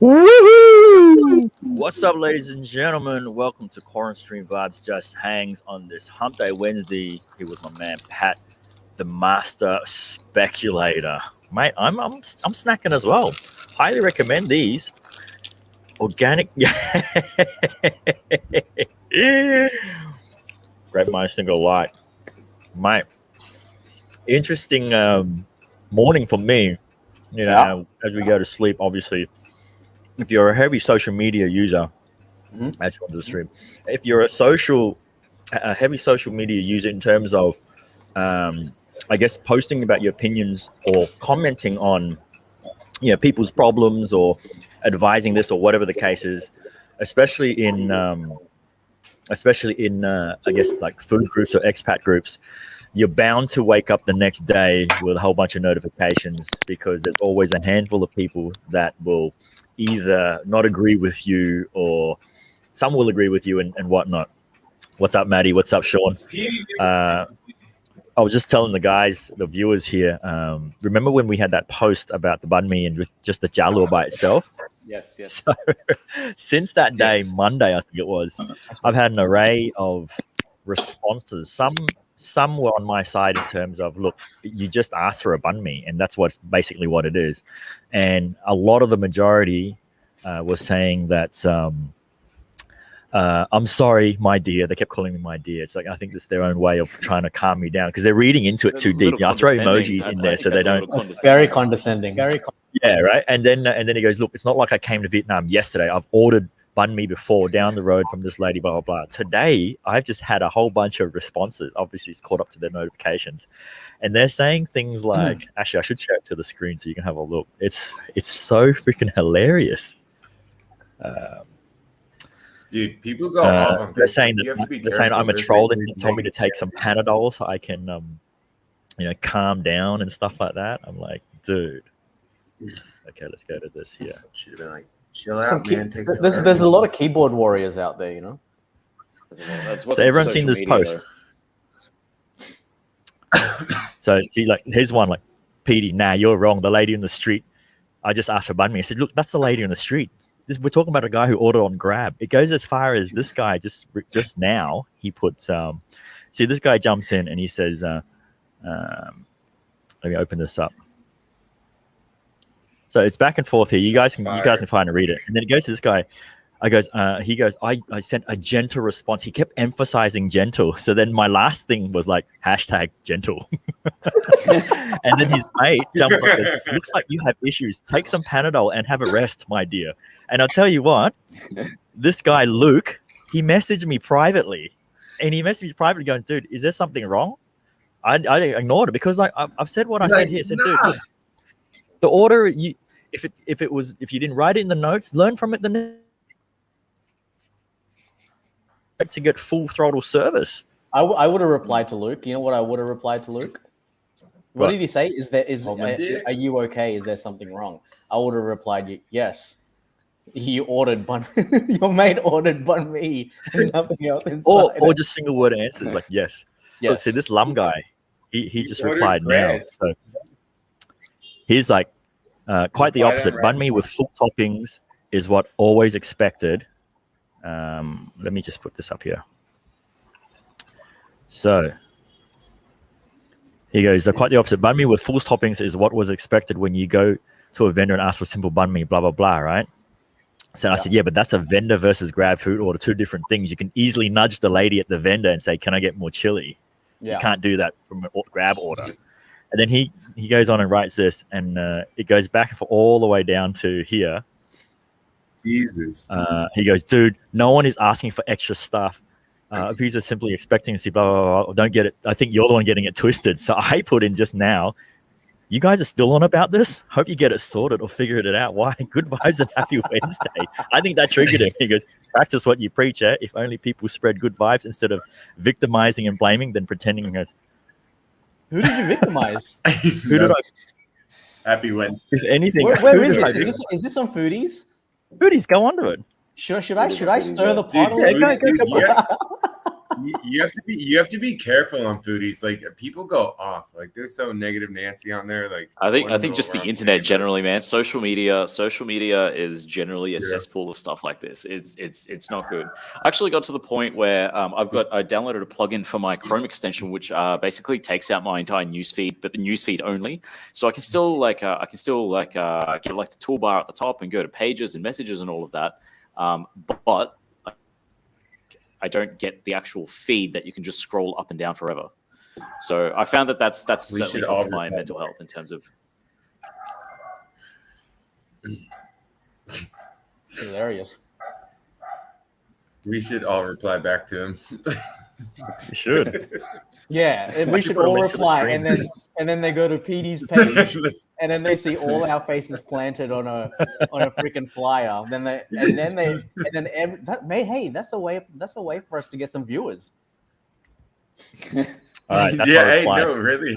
Woohoo! What's up, ladies and gentlemen? Welcome to QuaranStream Vibes Just Hangs on this Hump Day Wednesday. Here with my man Pat, the master speculator. Mate, I'm snacking as well. Highly recommend these. Organic. Great minds think alike. Mate, interesting morning for me. You know, as we go to sleep, obviously. If you're a heavy social media user, as you on the stream, if you're a heavy social media user in terms of, I guess, posting about your opinions or commenting on, people's problems or advising this or whatever the case is, especially in, I guess, like food groups or expat groups, you're bound to wake up the next day with a whole bunch of notifications because there's always a handful of people that will either not agree with you or some will agree with you and whatnot. What's up, Maddie? What's up, Sean? I was just telling the guys, the viewers here, remember when we had that post about the banh mi and with just the jalur by itself? Yes. So since that day, Monday, I think it was, I've had an array of responses. Some were on my side in terms of, look, you just asked for a banh mi, and that's basically what it is. And a lot of the majority was saying that, I'm sorry, my dear. They kept calling me my dear. It's like, I think that's their own way of trying to calm me down because they're reading into it too deep. I throw emojis in there so they don't. Very condescending. Yeah, right. And then he goes, look, it's not like I came to Vietnam yesterday. I've ordered banh mi before down the road from this lady, blah, blah, blah. Today, I've just had a whole bunch of responses. Obviously, it's caught up to their notifications. And they're saying things like, actually, I should share it to the screen so you can have a look. It's so freaking hilarious. Dude, people go off on they're saying I'm a troll and you told me to take some Panadol so I can, calm down and stuff like that. I'm like, dude. Okay, let's go to this here. Should have been like, chill out, man. There's a lot of keyboard warriors out there, So everyone's seen this post. So see, like, here's one, like, Petey, nah, you're wrong. The lady in the street, I just asked for banh mi. I said, look, that's the lady in the street. We're talking about a guy who ordered on Grab. It goes as far as this guy just now, he puts, see, this guy jumps in and he says, let me open this up. So it's back and forth here. You guys can find and read it. And then it goes to this guy. He goes, I sent a gentle response. He kept emphasizing gentle. So then my last thing was like, #gentle. And then his mate jumps up and goes, looks like you have issues. Take some Panadol and have a rest, my dear. And I'll tell you what, this guy, Luke, he messaged me privately. And he messaged me privately going, dude, is there something wrong? I ignored it because I've said what I said here. I said, dude, the order, if you didn't write it in the notes, learn from it to get full throttle service. I would have replied to Luke. You know what I would have replied to Luke? What did he say? Are you okay? Is there something wrong? I would have replied, yes. You ordered your mate ordered banh mi and nothing else inside. Or just single word answers like yes. Look, see this Lum guy, he just replied now. So he's like quite the opposite. Banh mi with full toppings is what always expected. Let me just put this up here. So he goes, quite the opposite. Banh mi with full toppings is what was expected when you go to a vendor and ask for simple banh mi, blah, blah, blah, right? So I said, yeah, but that's a vendor versus Grab food order, two different things. You can easily nudge the lady at the vendor and say, can I get more chili? Yeah. You can't do that from a Grab order. And then he goes on and writes this, and it goes back for all the way down to here. Jesus. He goes, dude, no one is asking for extra stuff. People are simply expecting to see blah, blah, blah. Don't get it. I think you're the one getting it twisted. So I put in just now, you guys are still on about this? Hope you get it sorted or figured it out. Why? Good vibes and happy Wednesday. I think that triggered him. He goes, practice what you preach, eh? If only people spread good vibes instead of victimizing and blaming, then pretending. Goes, who did you victimize? Who did I? Happy Wednesday. If anything. Where is this? Is this on Foodies? Foodies, go on to it. Should I stir the pot? you have to be careful on foodies. Like people go off. Like there's so negative Nancy on there. Like I think just the internet generally, man. Social media is generally a cesspool of stuff like this. It's not good. I actually got to the point where I downloaded a plugin for my Chrome extension, which basically takes out my entire newsfeed, but the newsfeed only. So I can still get like the toolbar at the top and go to pages and messages and all of that. But I don't get the actual feed that you can just scroll up and down forever. So I found that's certainly helped my mental health in terms of. Hilarious. We should all reply back to him. You should. Yeah, and we should all reply, and then they go to PD's page, and then they see all our faces planted on a freaking flyer. That's a way for us to get some viewers. All right, that's yeah, hey, no, really.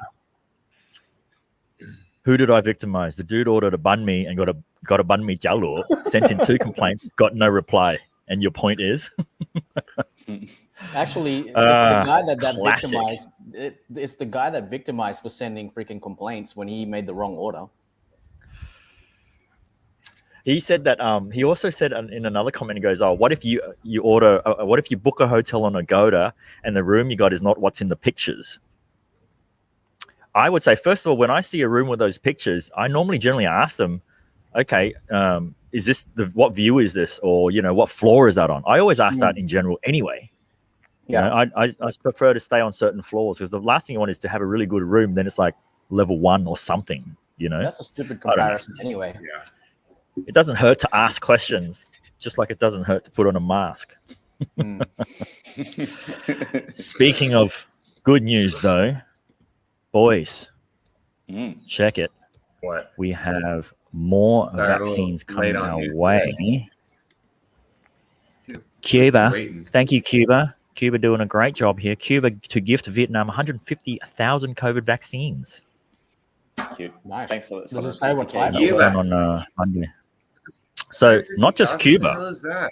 Who did I victimize? The dude ordered a banh mi and got a banh mi jalur, sent in 2 complaints, got no reply. And your point is? Actually, it's the guy that classic. victimized. It's the guy that victimized for sending freaking complaints when he made the wrong order. He said that. He also said in another comment, he goes, "Oh, what if you order? What if you book a hotel on Agoda and the room you got is not what's in the pictures?" I would say, first of all, when I see a room with those pictures, I normally generally ask them, "Okay, is this what view is this, or what floor is that on?" I always ask that in general anyway. Yeah, I prefer to stay on certain floors because the last thing you want is to have a really good room. Then it's like level 1 or something. That's a stupid comparison anyway. Yeah. It doesn't hurt to ask questions, just like it doesn't hurt to put on a mask. Speaking of good news, though, boys, check it. What? We have more vaccines coming our way. Cuba, thank you, Cuba. Cuba doing a great job here. Cuba to gift Vietnam 150,000 COVID vaccines. Cute. Nice. Thanks for Does it say what type? That was done on Monday. So not just Cuba. What the hell is that?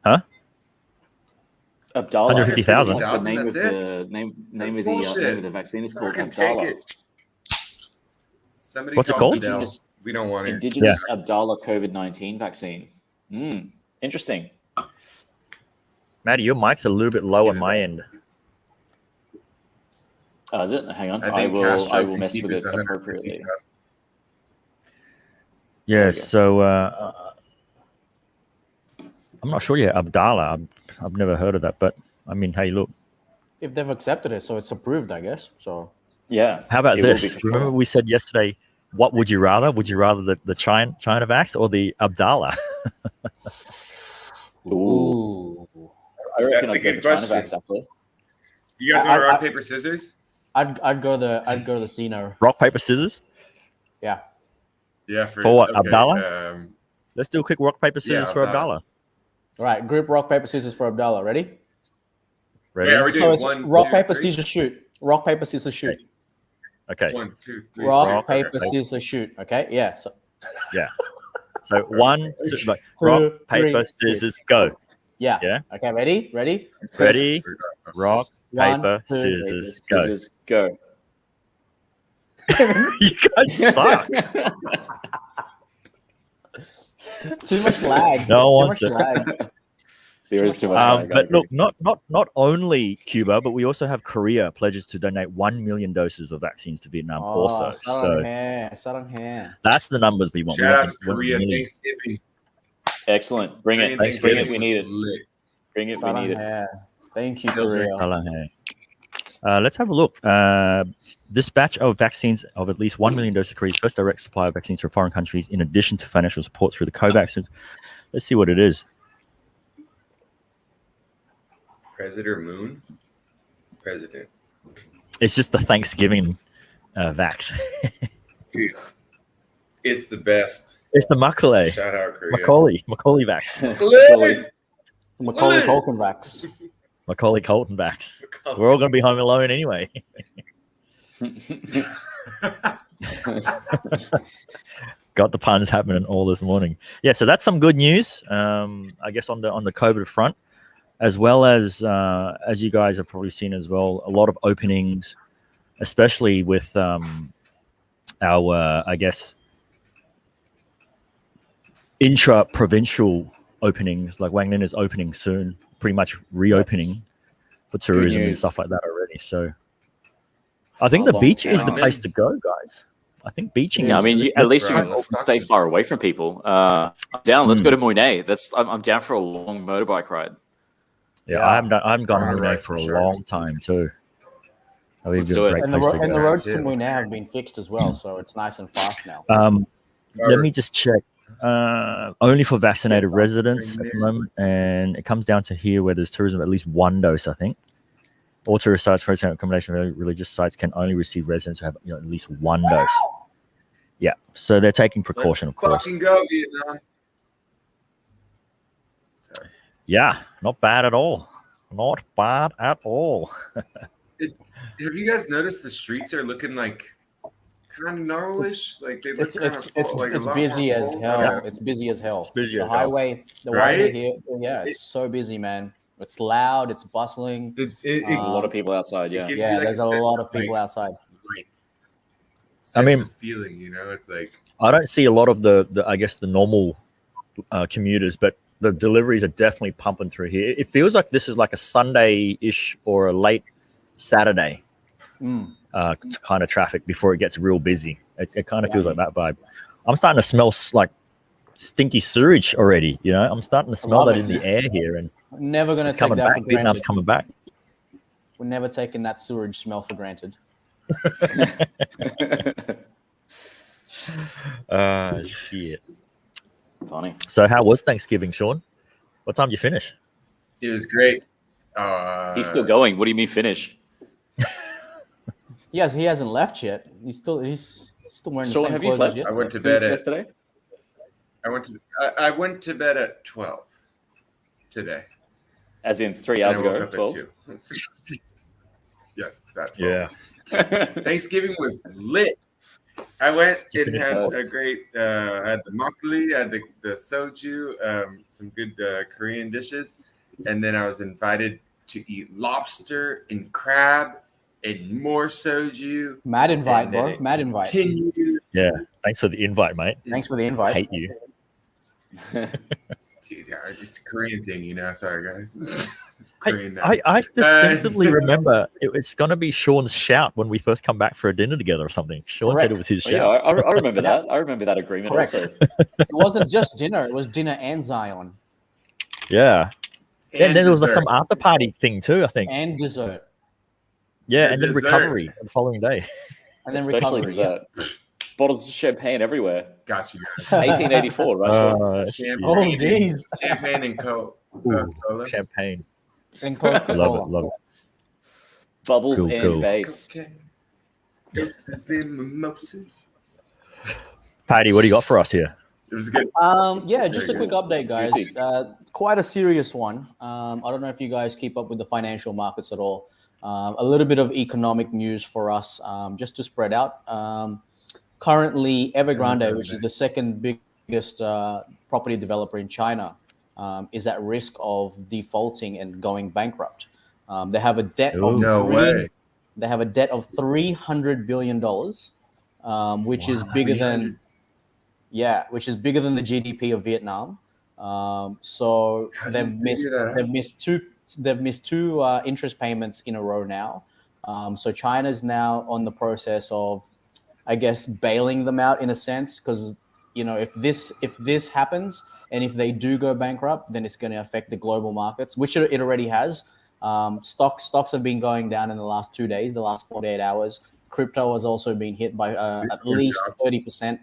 Huh? Abdallah. 150,000. The name That's of the name of the vaccine is called Fucking Abdallah. take it. Somebody What's it call called? Fidel. We don't want it. Indigenous Abdallah COVID-19 vaccine. Interesting. Maddie, your mic's a little bit low on my end. Oh, is it? Hang on. I I think will mess with it appropriately. Yeah, so I'm not sure yet. Abdallah, I've never heard of that, but I mean, hey, look. If they've accepted it, so it's approved, I guess. So Yeah. How about it will be this? for sure. Remember we said yesterday, what would you rather? Would you rather the China vax or the Abdallah? ooh, I reckon That's a I'd go good for China question. vax, actually. You guys want rock, paper, scissors? I'd go the Cino. Rock, paper, scissors? Yeah. Yeah. For what, Abdallah? Let's do a quick rock, paper, scissors for Abdallah. Abdallah. All right, group rock paper scissors for Abdallah. Ready? Ready? Yeah, are we So doing it's 1, rock 2, paper 3? scissors shoot. Rock paper scissors shoot. Okay. 1, 2, 3. Rock Okay. paper scissors shoot. Okay. Yeah. So So 1, 2, like, rock, paper, scissors, go. yeah. Yeah. Okay. Ready? Ready? Rock, One, paper, two, scissors, go. Scissors, go. You guys suck. Too much lag. No one Too much lag. There is too much lag, I But agree. look, not only Cuba, but we also have Korea pledges to donate 1 million doses of vaccines to Vietnam also. So Sarang. that's the numbers we want. Shout out to We want Korea. millions. Thanksgiving. Excellent. Bring it. Thanksgiving Bring it. We need it. was lit. Bring it. We need it. Thank you, Still Korea. Let's have a look. This batch of vaccines of at least 1 million doses of Korea's first direct supply of vaccines from foreign countries, in addition to financial support through the COVAX. Let's see what it is. President Moon. President. It's just the Thanksgiving vax. Dude, it's the best. It's the Macaulay. Shout out Korea. Macaulay vax. Macaulay Culkin vax. Macaulay Colton vax. We're all going to be home alone anyway. Got the puns happening all this morning. Yeah, so that's some good news. I guess on the COVID front. as well as you guys have probably seen as well, a lot of openings, especially with our I guess intra-provincial openings. Like Wang Ning is opening soon, pretty much reopening for tourism and news. stuff like that already. So I think How the long beach is the can- place to go, guys. I think beaching. Yeah, I mean, is at least right. you can stay far away from people. I'm down. Let's go to Moyne. I'm down for a long motorbike ride. Yeah, Yeah. I haven't gone to Alright, Monet for for a sure. long time too. That would Let's be do a it. great And the, place to and the go. roads to Too. Moyne have been fixed as well, so it's nice and fast now. Let me just check. Only for vaccinated Yeah. residents at the moment, and it comes down to here where there's tourism at least one dose, I think. All tourist sites, for example, accommodation, religious sites can only receive residents who have at least one dose. Yeah, so they're taking precaution, of course. Fucking go, Vietnam. Sorry. Yeah, not bad at all. Not bad at all. Have you guys noticed the streets are looking like kind of normalish? Like they look kind of full, like a It's lot busy more as full. hell. Yeah. It's busy as hell. It's busy the as hell. highway, the Right? highway here, yeah, it's so busy, man. It's loud. It's bustling. It There's a lot of people outside. Yeah. gives Yeah, you like there's a sense lot of, of people like, outside. sense mean- of feeling, you know, it's like I don't see a lot of the I guess the normal commuters, but the deliveries are definitely pumping through here. It feels like this is like a Sunday-ish or a late Saturday Mm. kind of traffic before it gets real busy. It kind of Yeah. feels like that vibe. I'm starting to smell like stinky sewage already. You know, I'm starting to smell love that it. in the air here, and Never gonna it's take coming that back. for Vietnam's granted. coming back. We're never taking that sewage smell for granted. Shit. Funny. So how was Thanksgiving, Sean? What time did you finish? it was great. He's still going. What do you mean finish? Yes, he hasn't left yet. He's still wearing the Sean, same have you clothes as slept? I yesterday. went to Since bed at yesterday. I went to bed at 12 today. As in 3 And hours I woke ago. up 12. at 2. Yes, that's 12. Yeah. Thanksgiving was lit. I went You and finished had what? a great. I had the makgeolli, I had the soju, some good Korean dishes, and then I was invited to eat lobster and crab and more soju. Mad invite, And then bro. it Mad invite. continued. Yeah. Thanks for the invite, mate. Thanks for the I invite. hate you. Dude, it's a Korean thing, you know. Sorry, guys. Korean now. I distinctively remember it's going to be Sean's shout when we first come back for a dinner together or something. Sean said it Correct. was his Oh, yeah, shout. I remember that. I remember that agreement Correct. also. It wasn't just dinner; it was dinner and Zion Yeah. And then there was like dessert. some after party thing too, I think. and dessert, Yeah, the and then dessert. recovery the following day. and then Especially recovery. Yeah. dessert. Bottles of champagne everywhere. Got you. 1884, right? Sean? Champagne, Oh, jeez. champagne and Coke. Ooh, Cola. champagne. And Coca-Cola. Love it, love it. Bubbles Cool, and cool. base. Mimosas. Patty, what do you got for us here? It was good. Yeah, just a Very quick good. update, guys. Juicy. Quite a serious one. I don't know if you guys keep up with the financial markets at all. A little bit of economic news for us, just to spread out. Currently, Evergrande, which is the second biggest property developer in China, is at risk of defaulting and going bankrupt. They have a debt of No way. They have a debt of $300 billion, which is bigger than 300. which is bigger than the GDP of Vietnam. So How do they've you missed figure that out? they've missed two interest payments in a row now. So China's now on the process of, I guess, bailing them out in a sense, because if this happens and if they do go bankrupt, then it's going to affect the global markets, which it already has. Stocks have been going down in the last 2 days, the last 48 hours. Crypto has also been hit by at least 30%.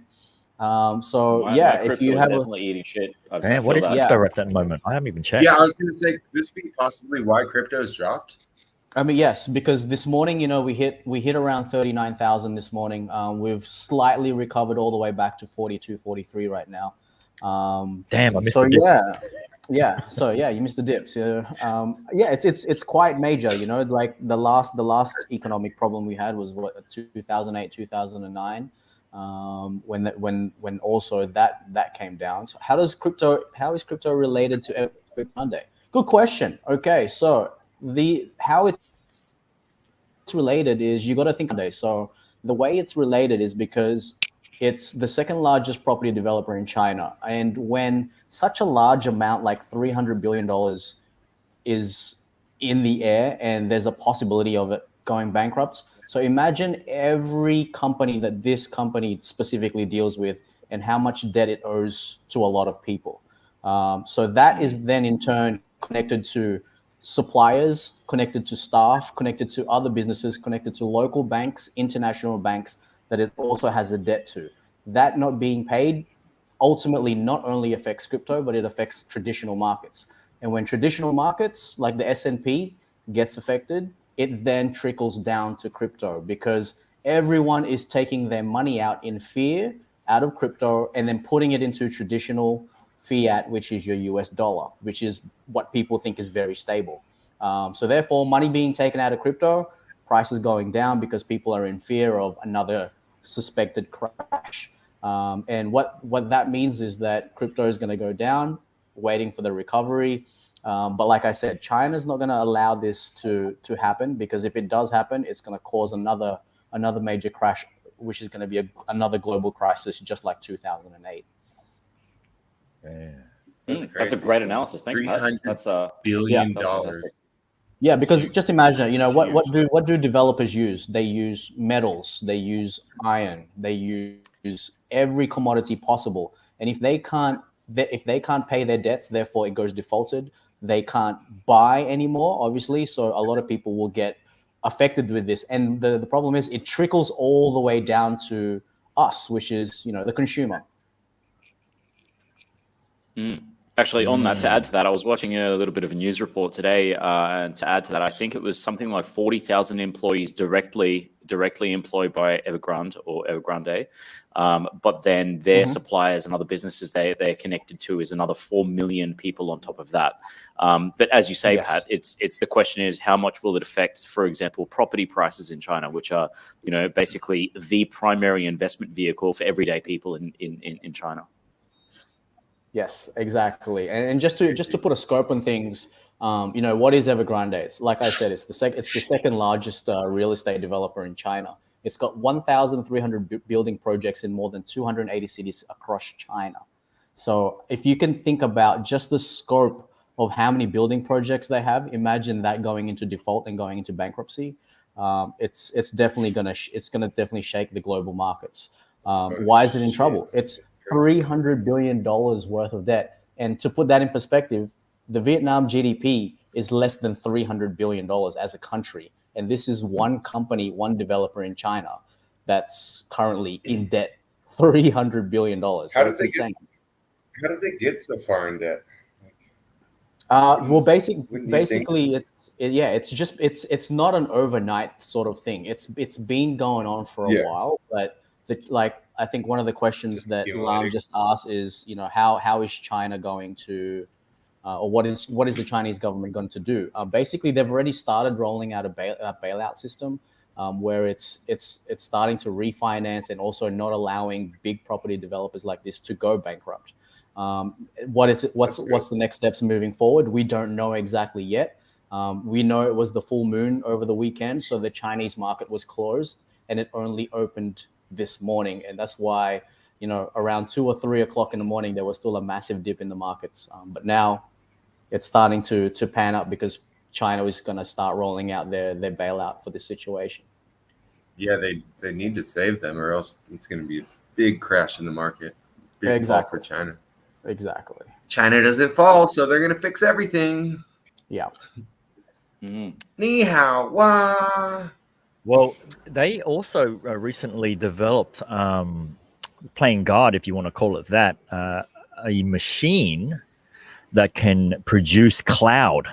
If you have definitely eating shit. I Man, what feel is that. crypto at that moment? I haven't even checked. Yeah, I was gonna say, could this be possibly why crypto's dropped? I mean, yes, because this morning, we hit around 39,000 this morning. We've slightly recovered all the way back to 42, 43 right now. Damn, I missed So the dip. yeah. So yeah, you missed the dips. It's quite major. Like the last economic problem we had was 2008, 2009. When also that came down. So how is crypto related to Evergrande? Good question. Okay, so how it's related is you got to think of it. So the way it's related is because it's the second largest property developer in China, and when such a large amount like $300 billion is in the air and there's a possibility of it going bankrupt. So imagine every company that this company specifically deals with and how much debt it owes to a lot of people. So that is then in turn connected to suppliers, connected to staff, connected to other businesses, connected to local banks, international banks that it also has a debt to. That not being paid ultimately not only affects crypto, but it affects traditional markets. And when traditional markets like the S&P gets affected, it then trickles down to crypto because everyone is taking their money out in fear out of crypto and then putting it into traditional fiat, which is your US dollar, which is what people think is very stable. So therefore, money being taken out of crypto, prices going down because people are in fear of another suspected crash. And what that means is that crypto is going to go down, waiting for the recovery. But like I said, China's not going to allow this to happen because if it does happen, it's going to cause another major crash, which is going to be another global crisis, just like 2008. That's a great analysis. Thanks, Pat. That's billion that's dollars. fantastic. Yeah, because just imagine, you know, It's what do developers use? They use metals, they use iron, they use every commodity possible. And if they can't pay their debts, therefore it goes defaulted, they can't buy anymore, obviously. So a lot of people will get affected with this. And the problem is it trickles all the way down to us, which is, you know, the consumer. Actually, on that, to add to that, I was watching a little bit of a news report today, and to add to that, I think it was something like 40,000 employees directly employed by Evergrande or Evergrande, but then their suppliers and other businesses they're connected to is another 4 million people on top of that. But as you say, Yes. Pat, it's the question is how much will it affect, for example, property prices in China, which are, you know, basically the primary investment vehicle for everyday people in China. Yes, exactly. And just to put a scope on things, you know, what is Evergrande? It's like I said, it's the second largest real estate developer in China. It's got 1,300 building projects in more than 280 cities across China. So if you can think about just the scope of how many building projects they have, imagine that going into default and going into bankruptcy. It's definitely gonna definitely shake the global markets. Why is it in trouble? It's $300 billion worth of debt. And to put that in perspective, the Vietnam GDP is less than $300 billion as a country. And this is one company, one developer in China that's currently in debt, $300 billion. So it's insane. How did they get so far in debt? Well, basically, it's not an overnight sort of thing. It's been going on for a while, but I think one of the questions that Lam just asked is, you know, how is China going to, or what is the Chinese government going to do? Basically, they've already started rolling out a bailout system where it's starting to refinance and also not allowing big property developers like this to go bankrupt. What's the next steps moving forward? We don't know exactly yet. We know it was the full moon over the weekend, so the Chinese market was closed and it only opened this morning, and that's why, you know, around 2 or 3 o'clock in the morning there was still a massive dip in the markets, but now it's starting to pan up because China is going to start rolling out their bailout for this situation. Yeah, they need to save them, or else it's going to be a big crash in the market. Big fall for China. Exactly. China doesn't fall, so they're going to fix everything. Yeah. Ni hao wa. Well, they also recently developed, playing God, if you want to call it that, a machine that can produce cloud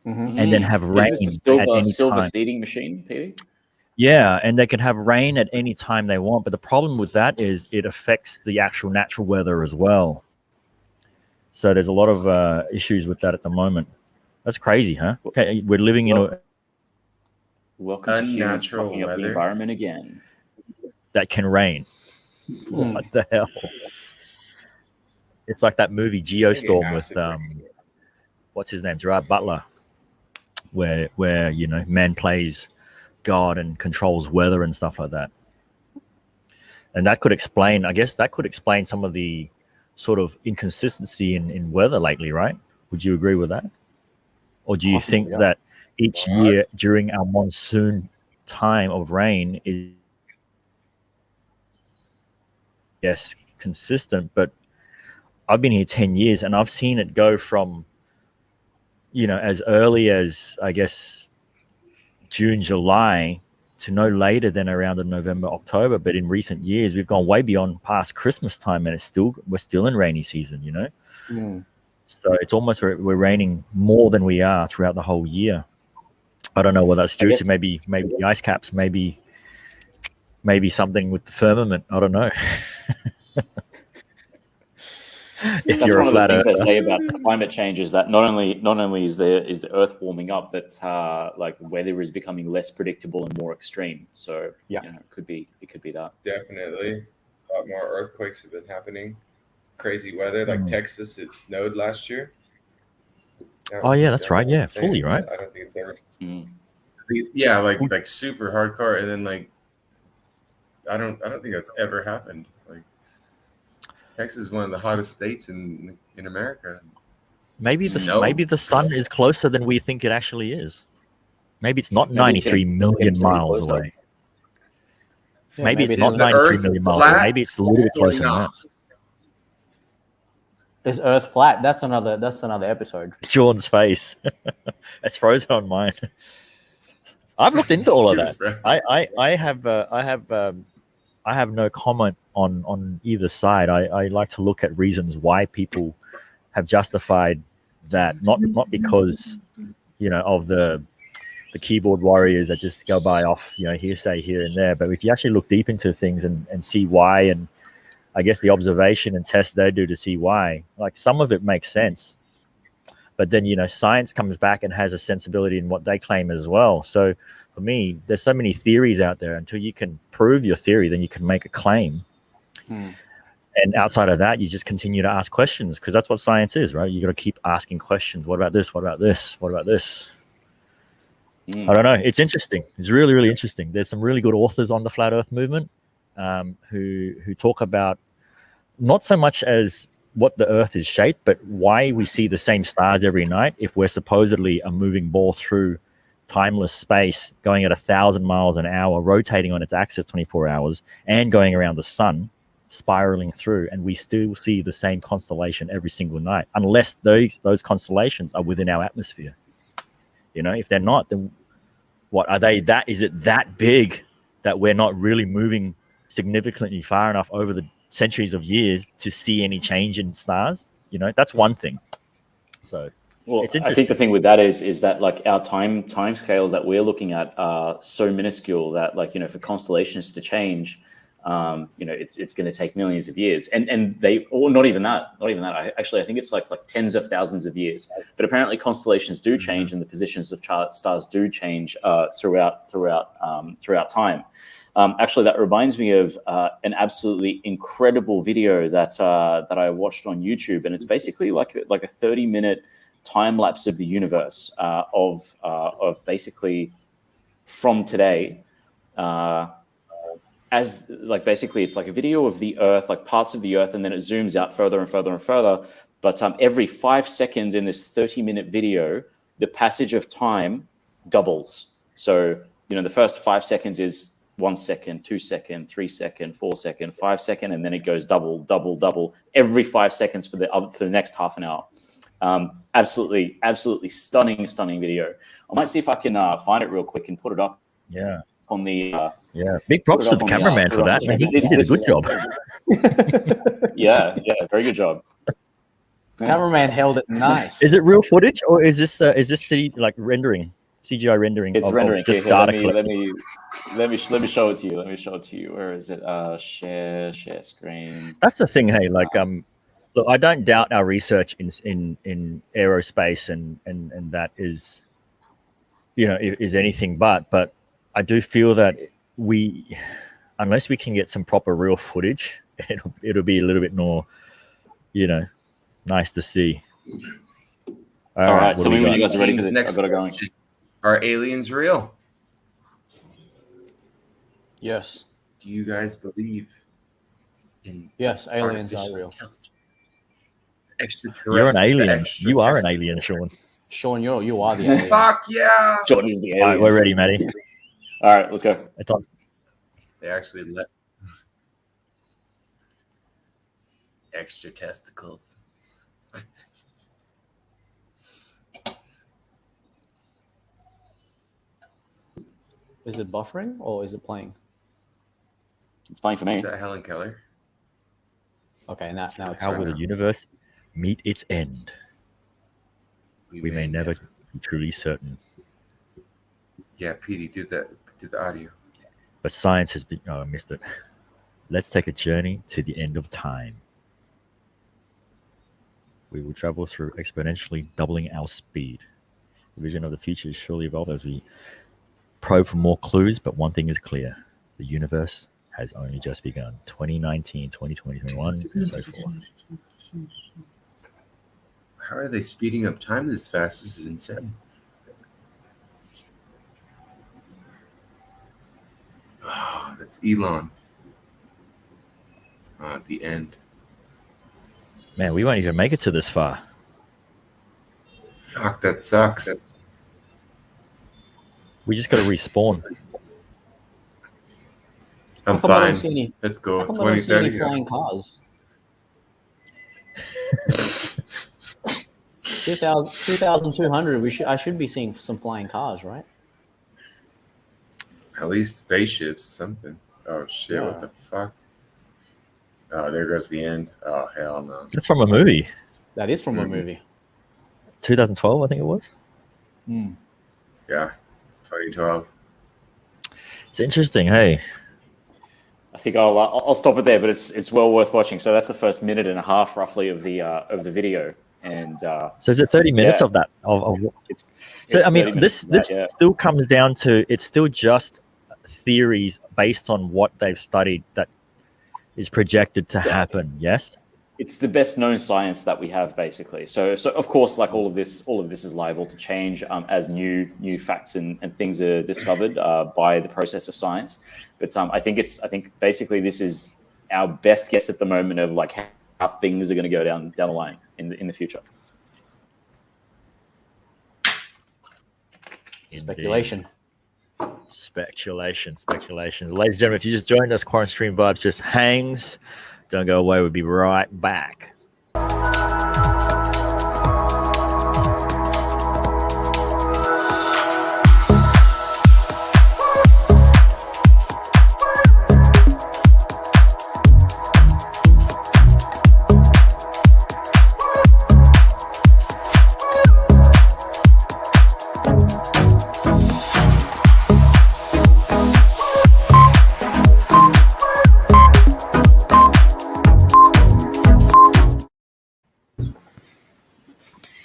and then have rain Is this at any silver time. seeding machine, Petey? Yeah, and they can have rain at any time they want. But the problem with that is it affects the actual natural weather as well. So there's a lot of issues with that at the moment. That's crazy, huh? Okay, we're living in a welcome to humans unnatural fucking up the weather environment again. that can rain. What the hell? It's like that movie Geostorm with what's his name, Gerard Butler, where man plays God and controls weather and stuff like that. And that could explain, I guess, some of the sort of inconsistency in weather lately, right? Would you agree with that? Or do you think that each year during our monsoon time of rain is, yes, consistent, but I've been here 10 years and I've seen it go from, as early as, I guess, June, July to no later than around November, October. But in recent years, we've gone way beyond past Christmas time, and we're still in rainy season, So it's almost we're raining more than we are throughout the whole year. I don't know what that's due to. Maybe the ice caps, maybe something with the firmament. I don't know. That's one of the things they say about climate change is that not only is the Earth warming up, but like weather is becoming less predictable and more extreme. So it could be that. Definitely, a lot more earthquakes have been happening. Crazy weather, like Texas, it snowed last year. That's right. Yeah, fully right. I don't think it's ever. Yeah, like super hardcore, and then like I don't think that's ever happened. Like Texas is one of the hottest states in America. Maybe the sun is closer than we think it actually is. Maybe it's not 93 million miles away. Maybe it's not 93 million miles away. Maybe it's a little bit closer than that. Is Earth flat? That's another episode. Jordan's face. It's frozen on mine. I've looked into all of that. I have no comment on either side. I like to look at reasons why people have justified that, not because of the keyboard warriors that just go by off hearsay here and there, but if you actually look deep into things and see why, and I guess the observation and tests they do to see why, like some of it makes sense, but then science comes back and has a sensibility in what they claim as well. So for me, there's so many theories out there. Until you can prove your theory, then you can make a claim. And outside of that, you just continue to ask questions, because that's what science is, right? You got to keep asking questions. What about this? What about this? What about this? I don't know. It's interesting. It's really, really interesting. There's some really good authors on the flat Earth movement who talk about not so much as what the Earth is shaped, but why we see the same stars every night if we're supposedly a moving ball through timeless space, going at 1,000 miles an hour, rotating on its axis 24 hours, and going around the sun, spiraling through, and we still see the same constellation every single night, unless those constellations are within our atmosphere. If they're not, then what are they? Is it that big that we're not really moving significantly far enough over the centuries of years to see any change in stars? That's one thing. So I think the thing with that is that like our time scales that we're looking at are so minuscule that for constellations to change, it's going to take millions of years, and they, or not even that. I think it's like tens of thousands of years. But apparently constellations do change, and the positions of stars do change throughout time. Actually, that reminds me of an absolutely incredible video that I watched on YouTube, and it's basically like a 30-minute time lapse of the universe of basically from today. As basically it's like a video of the Earth, like parts of the Earth, and then it zooms out further and further and further. But every 5 seconds in this 30-minute video, the passage of time doubles. So the first 5 seconds is 1 second, 2 second, 3 second, 4 second, 5 second, and then it goes double every 5 seconds for the next half an hour. Absolutely stunning video. I might see if I can find it real quick and put it up. Yeah. On the big props to the cameraman for that. Man, he did a good job. yeah, very good job. Cameraman held it nice. Is it real footage, or is this rendering, CGI rendering? It's rendering. Just okay, data let me show it to you. Where is it? Share screen. That's the thing. Hey, look, I don't doubt our research in aerospace and that is anything but I do feel that unless we can get some proper real footage, it'll be a little bit more, nice to see. All right, what so do we when got? you guys are ready for King's this, I've got to go. question. Are aliens real? Yes. Do you guys believe in Yes, aliens artificial are real. intelligence? You're an alien. The You are an extraterrestrial. alien, Sean. Sean, you are the alien. Fuck yeah! Jordan is the All right, alien. we're ready, Matty. All right, let's go. It's on. They actually let extra testicles. Is it buffering or is it playing? It's playing for me. Is that Helen Keller? Okay, now it's How will right the now. universe meet its end? We may never be truly certain. Yeah, Petey, do the audio. But science has been. Oh, I missed it. Let's take a journey to the end of time. We will travel through exponentially doubling our speed. The vision of the future is surely evolved as we probe for more clues, but one thing is clear. The universe has only just begun. 2019, 2020, 2021, and so forth. How are they speeding up time this fast? This is insane. Oh, that's Elon. At the end. Man, we won't even make it to this far. Fuck, that sucks. We just got to respawn. I'm How come I don't fine. see any- Let's go. How come I don't see any 2030. flying cars? 2,200. I should be seeing some flying cars, right? At least spaceships, something. Oh shit! Yeah. What the fuck? Oh, there goes the end. Oh hell no. That's from a movie. That is from a Mhm. movie. 2012, I think it was. Hmm. Yeah, 2012. It's interesting, hey. I think I'll stop it there, but it's well worth watching. So that's the first minute and a half, roughly, of the video, and So is it 30 minutes Yeah. of that? it's So I 30 mean, minutes this of that, yeah. still comes down to it's still just theories based on what they've studied that is projected to happen. Yes. It's the best known science that we have, basically. So of course, like all of this is liable to change as new facts and things are discovered by the process of science. But I think basically this is our best guess at the moment of like how things are going to go down the line in the future. Speculation. Speculation. Ladies and gentlemen, if you just joined us, QuaranStream Vibes just hangs. Don't go away. We'll be right back.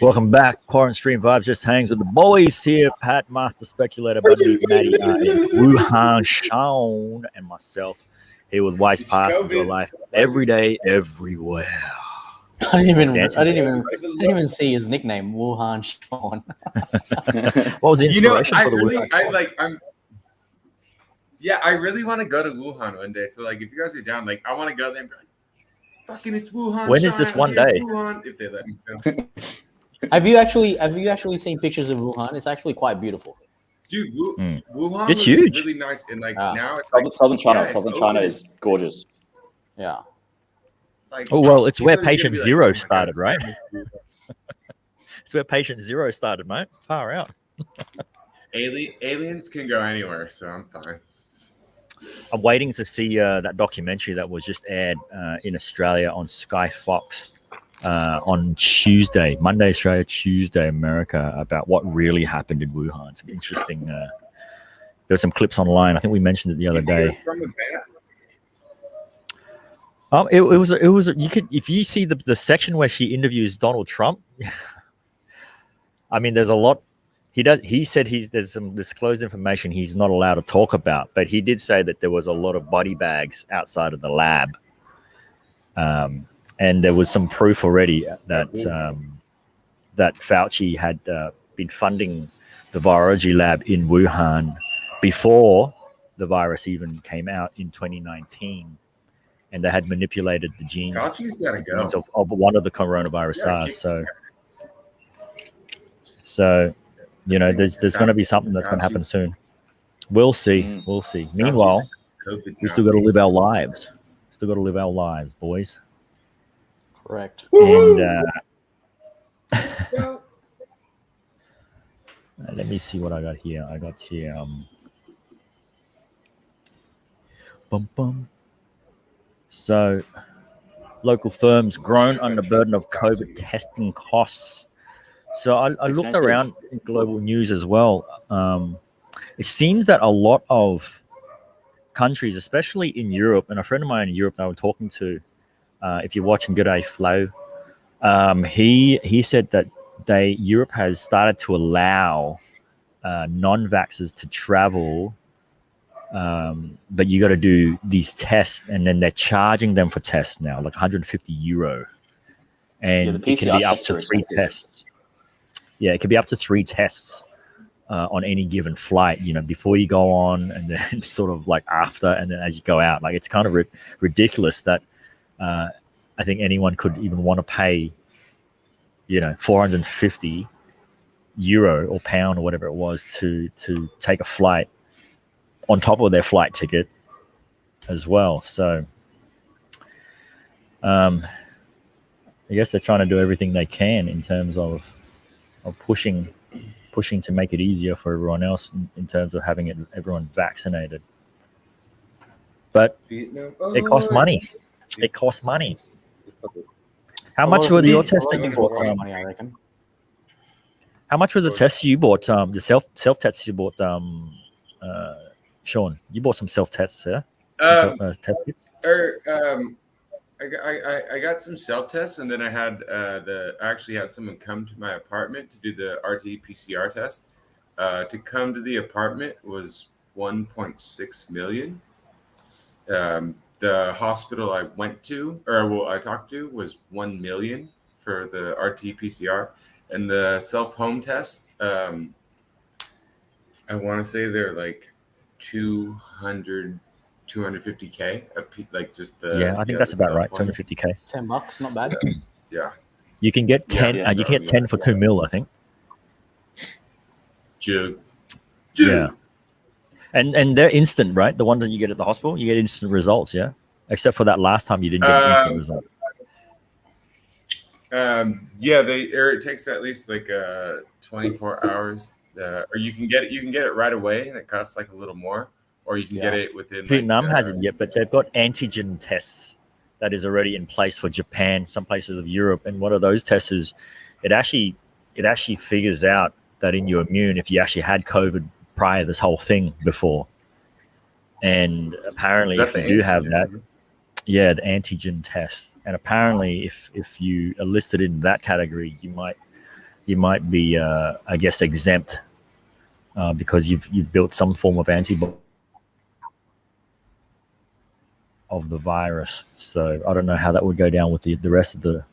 Welcome back. QuaranStream Vibes just hangs with the boys here. Pat, Master Speculator, Buddy, Matty, Wuhan, Sean, and myself here with WisePass into a life every day, everywhere. I didn't even see his nickname, Wuhan Sean. What was the inspiration I for the really, Wuhan? I really want to go to Wuhan one day. So like, if you guys are down, like, I want to go there and be like, fucking, it's Wuhan. When is Sean, this I'm one here in day? Wuhan, if they let me go. Have you actually seen pictures of Wuhan? It's actually quite beautiful. Dude, Wuhan It's was huge. really nice, and like Ah. now it's like Southern China, yeah, it's Southern China open. is gorgeous. Yeah. Like, Oh, well, it's you where know, you're gonna patient be like, zero oh my started, God, right? It's where patient zero started, mate. Far out. Aliens can go anywhere, so I'm fine. I'm waiting to see that documentary that was just aired in Australia on Sky Fox on Tuesday, Monday Australia, Tuesday America, about what really happened in Wuhan. Some interesting. There's some clips online. I think we mentioned it the other day. It was you could, if you see the section where she interviews Donald Trump. I mean, there's a lot. He said there's some disclosed information he's not allowed to talk about, but he did say that there was a lot of body bags outside of the lab, and there was some proof already that that Fauci had been funding the virology lab in Wuhan before the virus even came out in 2019, and they had manipulated the genes Fauci's got to go. of one of the coronavirus SARS. So, you know, there's going to be something that's going to happen soon. We'll see. We'll see. Meanwhile, we still got to live our lives. Still got to live our lives, boys. Correct. And let me see what I got here. I got here. So, local firms groan under burden of COVID testing costs. So I looked around in global news as well. It seems that a lot of countries, especially in Europe, and a friend of mine in Europe that I was talking to, if you're watching Good Day Flow, he said that Europe has started to allow non-vaxxers to travel, but you got to do these tests, and then they're charging them for tests now, like €150, and it can be up to 3 tests. Yeah, it could be up to 3 tests on any given flight, you know, before you go on, and then sort of like after, and then as you go out. Like, it's kind of ridiculous that I think anyone could even want to pay, you know, €450 or pound or whatever it was to take a flight on top of their flight ticket as well. So I guess they're trying to do everything they can in terms of pushing to make it easier for everyone else in terms of having everyone vaccinated. But it costs money. It costs money. How much were your tests that you bought? Money, I reckon. How much were the tests you bought? The self tests you bought, Sean? You bought some self tests, yeah? Test kits. I got some self tests, and then I had I actually had someone come to my apartment to do the RT-PCR test. To come to the apartment was $1.6 million. The hospital I went to, I talked to, was $1 million for the RT-PCR, and the self-home tests. I want to say they're like 250K, like just the. I think that's about right. 250K. $10, not bad. Yeah. You can get 10. You can get 10 for $2 million, I think. Jug. Yeah. And they're instant, right? The one that you get at the hospital, you get instant results, yeah? Except for that last time you didn't get instant results. It takes at least like 24 hours, or you can get it right away, and it costs like a little more, or you can get it within. Vietnam hasn't yet, but they've got antigen tests that is already in place for Japan, some places of Europe, and one of those tests is it actually figures out that in your immune if you actually had COVID prior to this whole thing before. And apparently if you do have that, the antigen test. And apparently if you are listed in that category, you might be I guess exempt because you've built some form of antibody of the virus. So I don't know how that would go down with the rest of the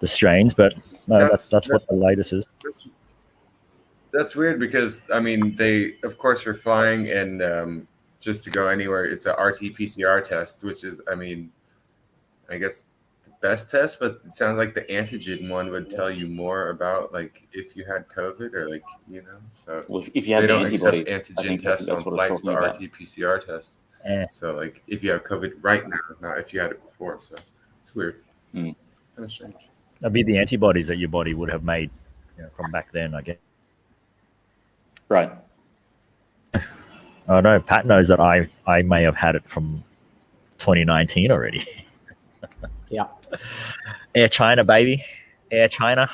strains, but no, that's what the latest is. That's weird because I mean they of course are flying, and just to go anywhere it's a RT-PCR test, which is I guess the best test, but it sounds like the antigen one would tell you more about like if you had COVID or like, you know, so if you have they don't antibody, accept antigen tests on flights, but RT-PCR tests. So like if you have COVID right now, not if you had it before. So it's weird. Kind of strange. That'd be the antibodies that your body would have made, you know, from back then, I guess. Right. I know Pat knows that I may have had it from 2019 already. Yeah. Air China, baby. Air China.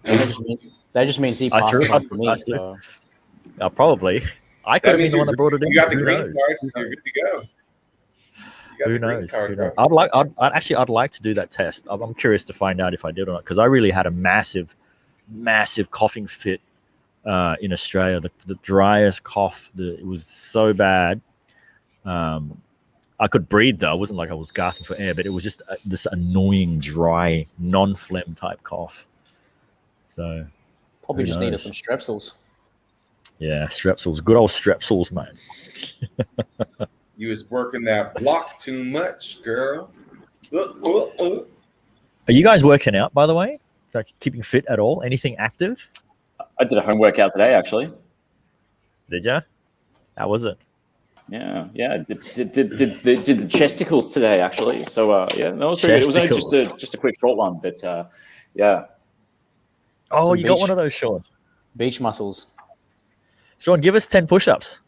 That just means he passed it on for me. So. Probably. I could have been the one that brought it in. You got the green card. You're good to go. Who knows? I'd like to do that test. I'm curious to find out if I did or not, because I really had a massive coughing fit in Australia. The driest cough. It was so bad. I could breathe though. It wasn't like I was gasping for air, but it was just this annoying, dry, non-phlegm type cough. So Probably Who just needed knows? some strepsils. yeah, strepsils, good old strepsils, man. You was working that block too much, girl. Are you guys working out, by the way? Like keeping fit at all? Anything active? I did a home workout today, actually. Did ya? How was it? Yeah. Did the chesticles today, actually. So yeah, no, it was pretty good. It was only just a quick short one, but yeah. Oh, Some you got beach- one of those, Sean. Beach muscles. Sean, give us 10 push-ups.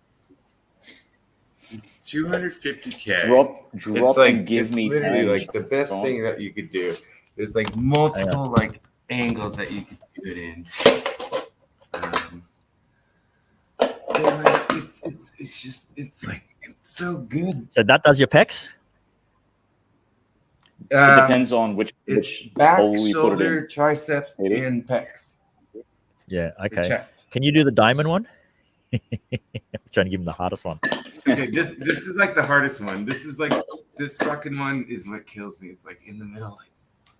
It's 250K. Drop It's like and give it's me literally 10. like the best Sean. thing that you could do. There's like multiple like angles that you could do it in. And, like, it's just it's so good. So that does your pecs? It depends on which back, hole you put it shoulder, in. triceps, Maybe. and pecs. Yeah, The okay. chest. Can you do the diamond one? I'm trying to give him the hardest one. Okay, this is like the hardest one. This is like this fucking one is what kills me. It's like in the middle.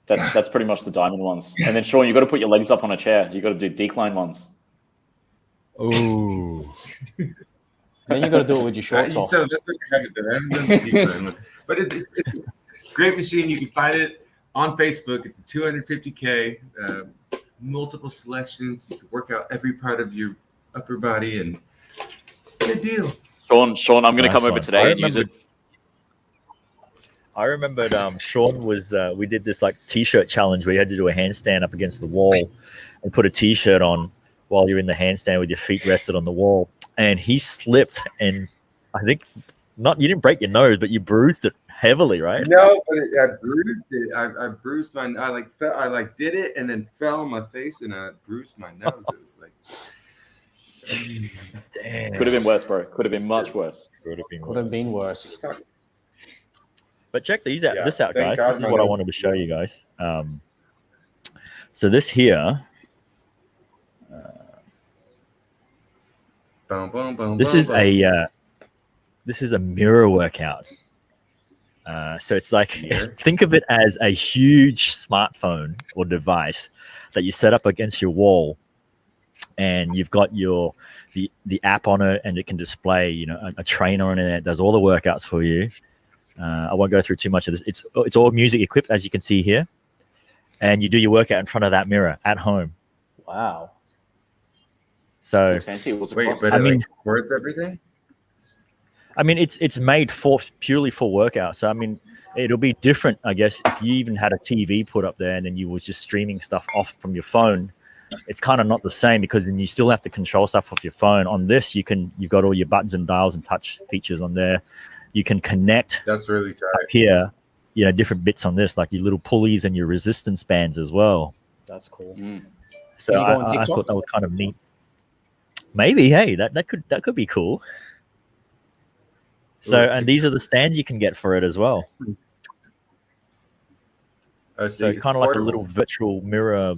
Like, That's pretty much the diamond ones. And then Sean, you got to put your legs up on a chair. You got to do decline ones. Ooh. Then you got to do it with your shorts off. so that's what I haven't done. I haven't done the decline one. But it's a great machine. You can find it on Facebook. It's a 250K, multiple selections. You can work out every part of your upper body, and good deal. Sean, I'm going to Nice come over one. today and use it. I remembered Sean was we did this like t-shirt challenge where you had to do a handstand up against the wall and put a t-shirt on while you're in the handstand with your feet rested on the wall, and he slipped, and I think you didn't break your nose, but you bruised it heavily, right? No, but I bruised it. I bruised my. I did it and then fell on my face and I bruised my nose. It was like, Damn. Could have been worse, bro. Could have been much worse. Could have been Could have been worse. But check these out. Yeah, This out, thank guys. God This is my what I nose- wanted to show you guys. So this here, boom, boom, boom. this boom, is boom. this is a mirror workout. So it's like Mirror? think of it as a huge smartphone or device that you set up against your wall, and you've got the app on it, and it can display a trainer on it that does all the workouts for you. I won't go through too much of this. It's all music equipped, as you can see here, and you do your workout in front of that mirror at home. Wow. So Fancy. What's it Wait, cost? but I it mean- like records everything? I mean, it's made purely for workout. So I mean, it'll be different, I guess, if you even had a TV put up there and then you was just streaming stuff off from your phone. It's kind of not the same because then you still have to control stuff off your phone. On this, you've got all your buttons and dials and touch features on there. You can connect That's really tight. up here, different bits on this, like your little pulleys and your resistance bands as well. That's cool. So Can you go on I TikTok? thought that was kind of neat. Maybe, hey, that could be cool. So, Ooh, and these are the stands you can get for it as well. Oh, So it's kind of like a portable. little virtual mirror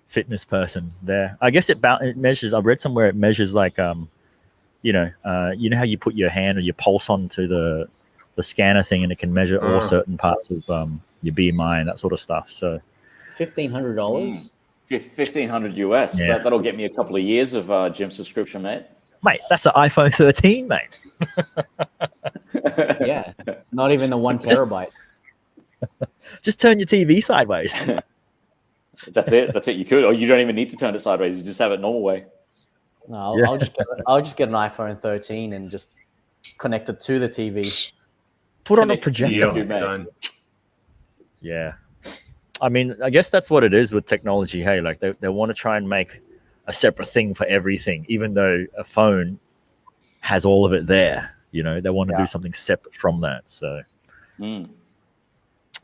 fitness person there. I guess it measures. I read somewhere it measures like you know how you put your hand or your pulse onto the scanner thing, and it can measure all certain parts of your BMI and that sort of stuff. So $1,500. $1,500 US. Yeah. That'll get me a couple of years of gym subscription, mate. mate, that's an iPhone 13, mate. Yeah. Not even the 1 terabyte. Just turn your TV sideways. That's it. You could, or you don't even need to turn it sideways. You just have it normal way. No, I'll, Yeah. I'll just get an iPhone 13 and just connect it to the TV. Put on a Connect projector. you, Deal, mate. done. Yeah. I mean, I guess that's what it is with technology. Hey, like they want to try and make a separate thing for everything, even though a phone has all of it there. They want to Yeah. do something separate from that. So Mm.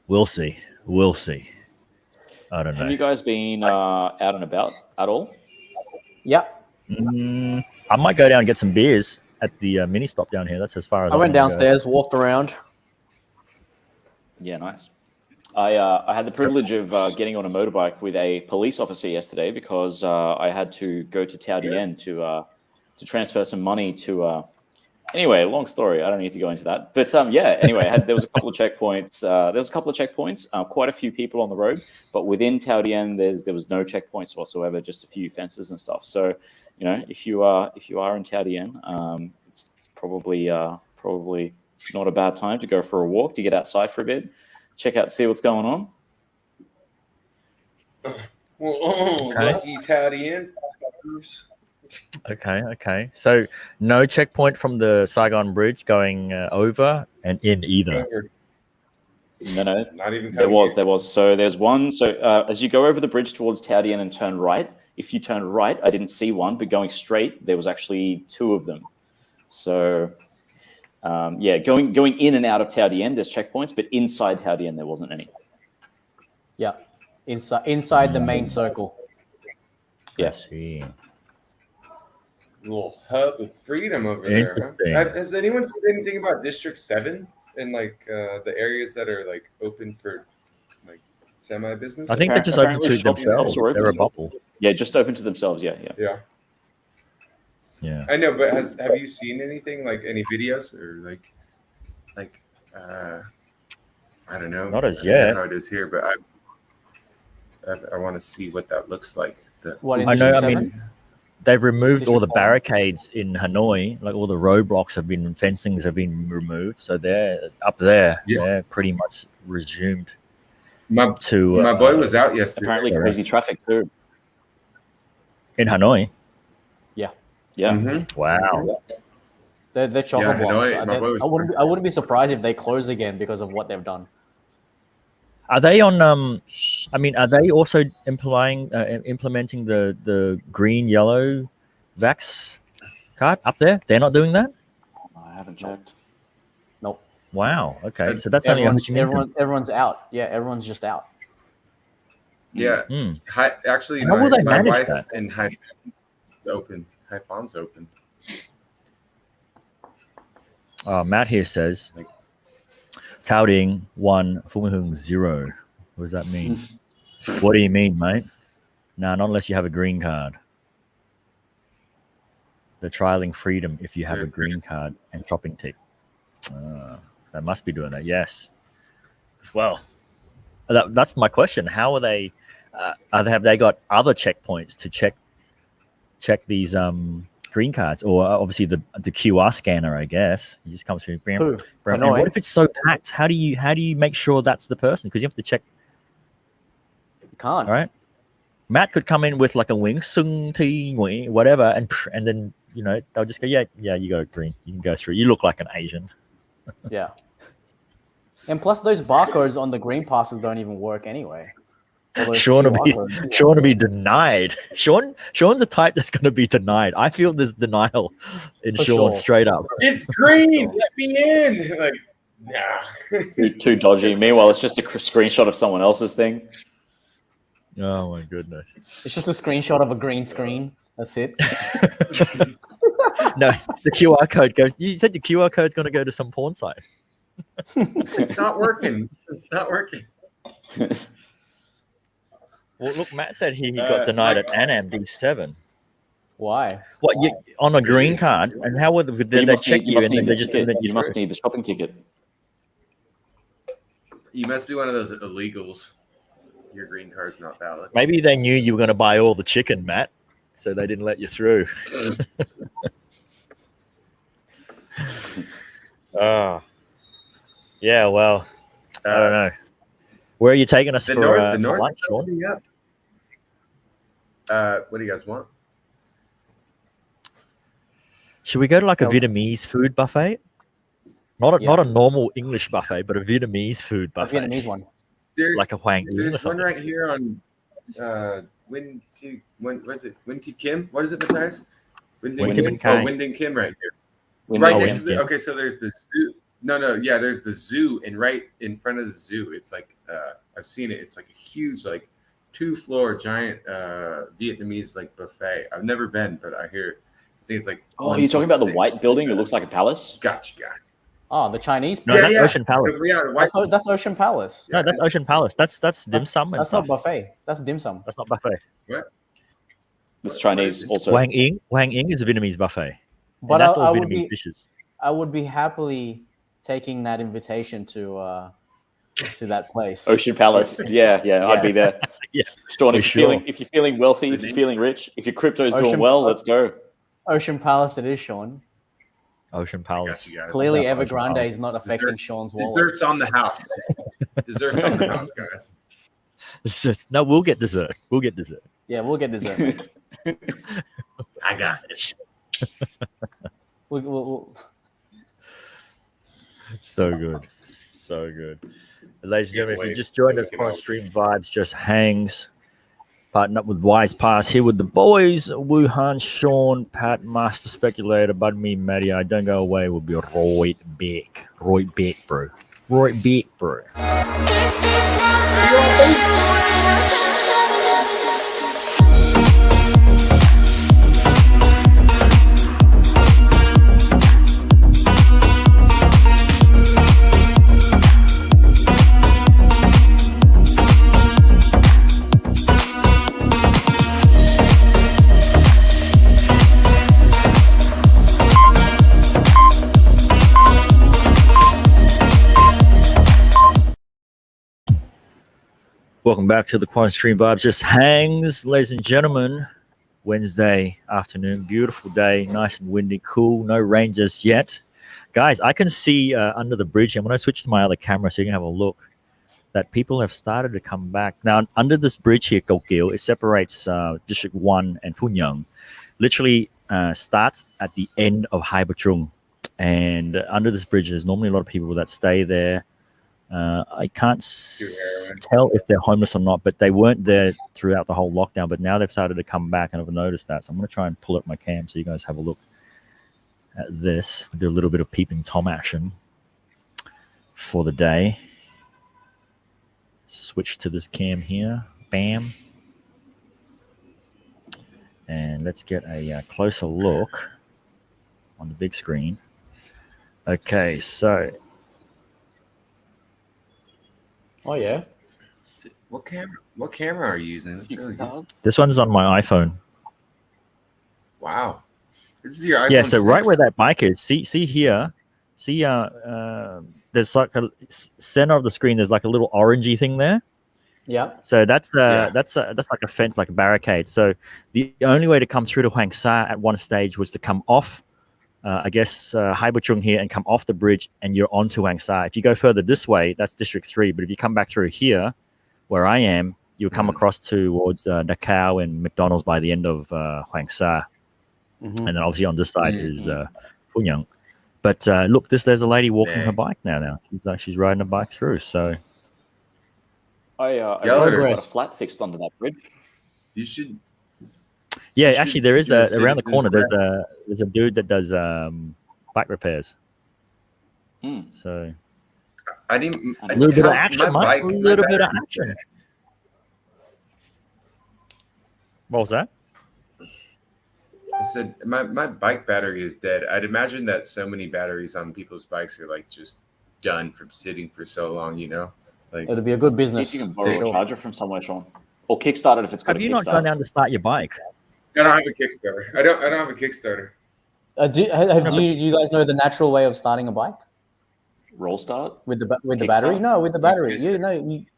we'll see. We'll see. I don't know. Have you guys been out and about at all? Yeah. I might go down and get some beers at the mini stop down here. That's as far as I went wanna go. downstairs, walked around. Yeah, nice. I had the privilege of getting on a motorbike with a police officer yesterday because I had to go to Tao Dien to transfer some money to Anyway, long story. I don't need to go into that. But yeah, anyway, there was a couple of checkpoints. Quite a few people on the road, but within Taodien, there was no checkpoints whatsoever, just a few fences and stuff. So, if you are in Taodien, it's probably not a bad time to go for a walk, to get outside for a bit, check out, see what's going on. Lucky Taodien. Okay. So no checkpoint from the Saigon Bridge going over and in either. No, not even. There was. So there's one. So as you go over the bridge towards Taodien and turn right, if you turn right, I didn't see one, but going straight, there was actually two of them. So going in and out of Taodien, there's checkpoints, but inside Taodien, there wasn't any. Yeah, inside the main circle. Yes. Yeah. Little hub of freedom over there. Huh? Has anyone said anything about District 7 and like the areas that are like open for like semi-business? I think they're just open to themselves. They're a bubble. Yeah, just open to themselves. Yeah. I know, but have you seen anything, like any videos or like I don't know. Not as yet. How it is here, but I want to see what that looks like. I know. I mean, they've removed all the barricades in Hanoi. Like all the roadblocks fencings have been removed. So they're up there. Yeah. They're pretty much resumed. My boy was out yesterday. Apparently crazy traffic too. In Hanoi? Yeah. Mm-hmm. Wow. They're chocker blocks. Hanoi, I wouldn't be surprised if they close again because of what they've done. Are they on? Are they also implementing the green yellow vax card up there? They're not doing that. I haven't checked. Nope. Wow. Okay, so that's only everyone's out. Yeah, everyone's just out. Yeah. Actually, how will they my manage wife that? and Haifan's open. Haifan's open. Matt here says. Touting 1, Fumihung 0. What does that mean? What do you mean, mate? Nah, not unless you have a green card. They're trialing freedom if you have a green card and shopping tick. They must be doing that, yes. Well, that's my question. How are they? Have they got other checkpoints to check these green cards, or obviously the QR scanner? I guess it just comes through. What if it's so packed? How do you make sure that's the person? Because you have to check. You can't. All right. Matt could come in with like a wing sung ti whatever, and then they'll just go, yeah, you got green. You can go through. You look like an Asian. Yeah. And plus, those barcodes on the green passes don't even work anyway. Sean will be denied. Sean's the type that's going to be denied. I feel there's denial in Sean straight up. It's green. Let me in. Like, nah. Too dodgy. Meanwhile, it's just a screenshot of someone else's thing. Oh my goodness! It's just a screenshot of a green screen. That's it. No, the QR code goes. You said the QR code's going to go to some porn site. It's not working. Well, look, Matt said he got denied at Anam D7. Why? What, on a green card? And how would they check you? And they just you must need the shopping ticket. You must be one of those illegals. Your green card's not valid. Maybe they knew you were going to buy all the chicken, Matt, so they didn't let you through. Yeah, well, I don't know. Where are you taking us for lunch, Sean? What do you guys want? Should we go to like a Vietnamese food buffet? Not a normal English buffet, but a Vietnamese food buffet. A Vietnamese one. Like a Huang. There's one right here on Win T Kim. What is it, Matthias? Winding Kim right here. Right next to the. Okay, so there's the zoo. No, there's the zoo, and right in front of the zoo, it's like I've seen it. It's like a huge, like 2-floor giant Vietnamese like buffet. I've never been, but I hear. I think it's like. Oh, you're talking about the white building? It looks like a palace. Gotcha, guys. Oh, the Chinese. No, that's Ocean Palace. That's Ocean Palace. No, that's Ocean Palace. That's dim sum. That's not buffet. That's dim sum. That's not buffet. What? This Chinese also. Wang Ying is a Vietnamese buffet. But that's all Vietnamese dishes. I would be happily taking that invitation to that place. Ocean Palace. Yeah, I'd be there. Yeah, Sean, for if sure. you're feeling wealthy, if you're feeling rich, if your crypto's doing Ocean well, Palace. let's go. Ocean Palace it is, Sean. Ocean I Palace. got you guys. Clearly, Ocean Evergrande Palace. is not affecting Sean's wallet. Desserts on the house. Desserts on the house, guys. No, we'll get dessert. We'll get dessert. Yeah, we'll get dessert. Mate. I got it. We'll- So good. So good. Ladies and gentlemen, if you wait. just joined us, QuaranStream Vibes just hangs. Partnered up with WisePass here with the boys. Wuhan, Sean, Pat, Master Speculator, Bud Me, Matty. I don't go away. We'll be right back. Right back, bro. Right back, bro. Welcome back to the QuaranStream Vibes Just Hangs, ladies and gentlemen. Wednesday afternoon, beautiful day, nice and windy, cool, no rain just yet. Guys, I can see under the bridge, and when I switch to my other camera so you can have a look, that people have started to come back. Now, under this bridge here, Kokil, it separates District 1 and Funyang. Literally starts at the end of Haibatrum. And under this bridge, there's normally a lot of people that stay there. I can't tell if they're homeless or not, but they weren't there throughout the whole lockdown. But now they've started to come back, and I've noticed that. So I'm going to try and pull up my cam so you guys have a look at this. Do a little bit of peeping Tom action for the day. Switch to this cam here. Bam. And let's get a closer look on the big screen. Okay, so... Oh yeah. What camera are you using? That's really good. This one's on my iPhone. Wow. This is your iPhone. Yeah, so 6? right where that bike is, see here, see there's like a center of the screen. There's like a little orangey thing there. Yeah. So that's like a fence, like a barricade. So the only way to come through to Huang Sa at one stage was to come off, I guess, Haibuchung here and come off the bridge, and you're onto Huang Sa. If you go further this way, that's District 3. But if you come back through here, where I am, you'll come across towards Nakao and McDonald's by the end of Huang Sa. And then obviously on this side is Funyang. But look, there's a lady walking her bike now. She's riding a bike through. So I got a flat fixed under that bridge. You should. Yeah, actually, there is around the corner. There's a dude that does bike repairs. So I didn't. a little bit of action, Mike. A little bit of action. What was that? I said my bike battery is dead. I'd imagine that so many batteries on people's bikes are like just done from sitting for so long. You know, like It'll be a good business. See if you can borrow a charger from somewhere, Sean, or kickstart it if it's got Have a you not gone down to start your bike? I don't have a Kickstarter. I don't have a Kickstarter. Do you guys know the natural way of starting a bike roll start with the battery? Kickstart? No, with the battery.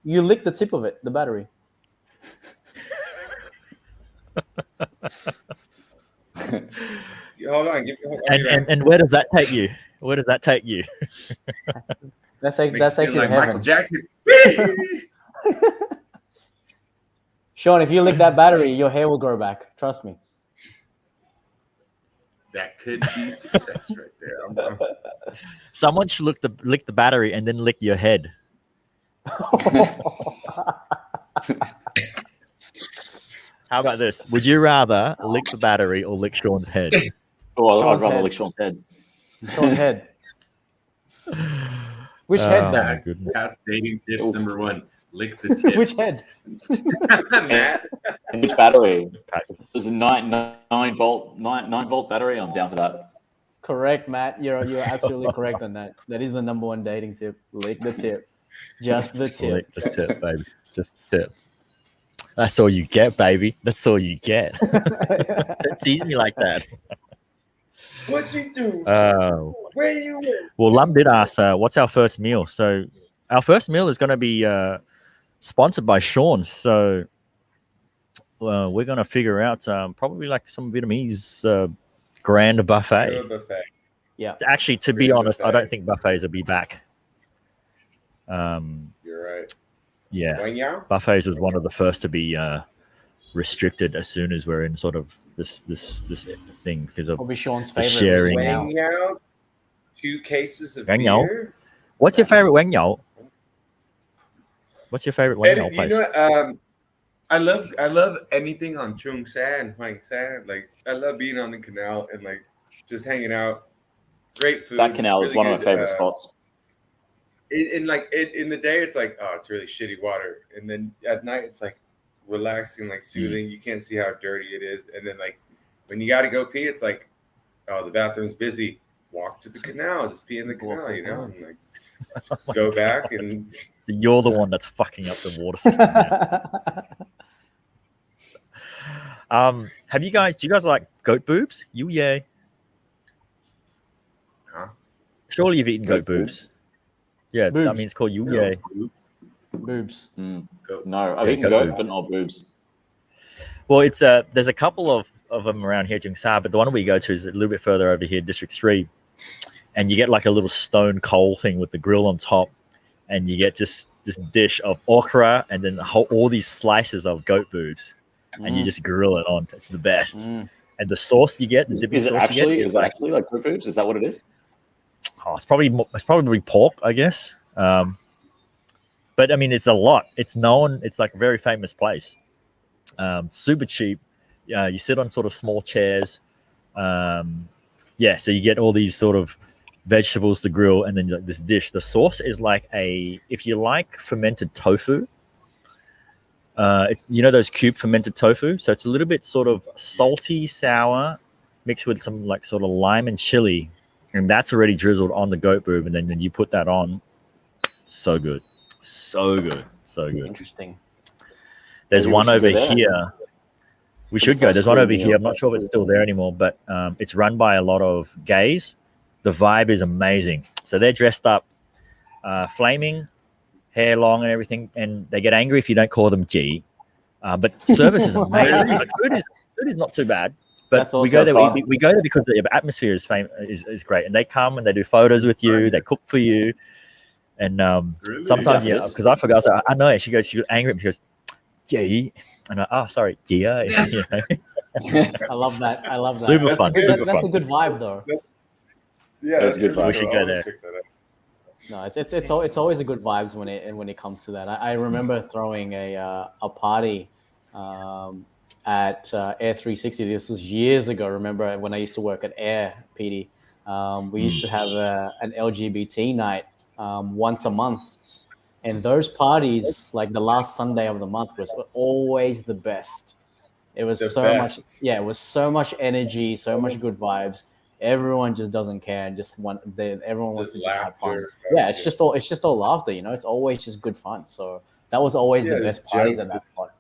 You lick the tip of it, the battery. Hold on. And where does that take you? Where does that take you? That's actually like heaven. Michael Jackson. Sean, if you lick that battery, your hair will grow back. Trust me. That could be success right there. Someone should lick the battery and then lick your head. How about this? Would you rather lick the battery or lick Sean's head? Oh, I'd rather lick Sean's head. Sean's head. Which head, though? That's dating tip number 1. Lick the tip. Which head? Matt. And which battery? There's a 9 volt battery. I'm down for that. Correct, Matt. You're absolutely correct on that. That is the number 1 dating tip. Lick the tip. Just the tip. Lick the tip, baby. Just the tip. That's all you get, baby. That's all you get. Don't tease me like that. What you do? Where you at? Well, Lum did ask, what's our first meal? So our first meal is going to be sponsored by Sean. So we're going to figure out probably like some Vietnamese grand buffet. Grilled buffet. Yeah. Actually, to be Grilled honest, I buffet. don't think buffets will be back. You're right. Yeah, Wang Yao? buffets was one of the first to be restricted as soon as we're in sort of this thing because of Probably Sean's the favorite. sharing. Wang Yao? 2 cases of Wang Yao? beer? What's your favorite Wang Yao? What's your favorite Wang Yao And, you place? know, I love anything on Chung Sa and Huang Sa. Like, I love being on the canal and like just hanging out. Great food. That canal is really one of good, my favorite spots. In the day, it's like, oh, it's really shitty water, and then at night, it's like relaxing, like soothing. You can't see how dirty it is, and then like when you got to go pee, it's like, oh, the bathroom's busy. Walk to the canal, just pee in the canal, you know, and like go back and. So you're the one that's fucking up the water system. Do you guys like goat boobs? Yay. Huh? Surely you've eaten goat boobs. Yeah, Boobs. I mean it's called yay. Boobs. No, I've Yeah, eaten goat goat, boobs. but not boobs. Well, it's there's a couple of them around here, Jung Sa, but the one we go to is a little bit further over here, District 3. And you get like a little stone coal thing with the grill on top, and you get just this dish of okra and then all these slices of goat boobs, and you just grill it on. It's the best. And the sauce you get, the dipping Is it sauce actually? you get, Is it actually like goat boobs? Is that what it is? oh, it's probably pork, I guess. But I mean, it's a lot. It's known. It's like a very famous place. Super cheap. You sit on sort of small chairs. So you get all these sort of vegetables to grill, and then like this dish. The sauce is like if you like fermented tofu, you know those cube fermented tofu. So it's a little bit sort of salty, sour, mixed with some like sort of lime and chili, and that's already drizzled on the goat boob, and then you put that on. So good, so good, so good. Interesting. There's Maybe we one should over go there. here. We should go. There's one over here. I'm not sure if it's still there anymore, but it's run by a lot of gays. The vibe is amazing. So they're dressed up, flaming, hair long and everything, and they get angry if you don't call them G. But service is amazing. Like, food is not too bad. But That's we go there. also We go there because the atmosphere is great, and they come and they do photos with you. They cook for you, and Really? sometimes Yes. because I forgot. So I know she got angry at me. She goes, G, and sorry, G. I love that. I love that. Super fun. good. Super That's a fun. good vibe, though. Yeah, That's good cool. vibe. We should go I'll there. check that out. No, it's always a good vibes when it comes to that. I remember throwing a party at Air 360. This was years ago. Remember when I used to work at Air, PD? We used to have an LGBT night once a month. And those parties, like the last Sunday of the month, was always the best. It was it was so much energy, so much good vibes. Everyone just doesn't care and everyone wants to just have fun. Yeah, it's just all laughter, you know. It's always just good fun. So that was always the best parties at that spot.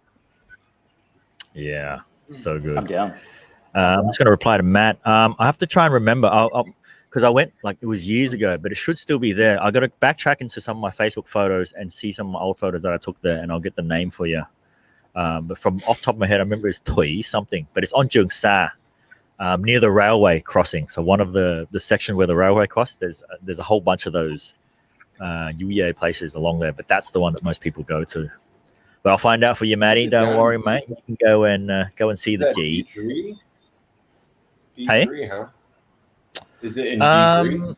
Yeah, so good. I'm down. I'm just going to reply to Matt. I have to try and remember. Because I went, like, it was years ago, but it should still be there. I got to backtrack into some of my Facebook photos and see some of my old photos that I took there, and I'll get the name for you. But from off the top of my head, I remember it's Tui something, but it's on Jung Sa, near the railway crossing. So one of the section where the railway crosses, there's a whole bunch of those Yuye places along there, but that's the one that most people go to. But I'll find out for you, Maddie. Don't worry, mate. You can go and see the G. D3? Hey? D3, huh? Is it in D3?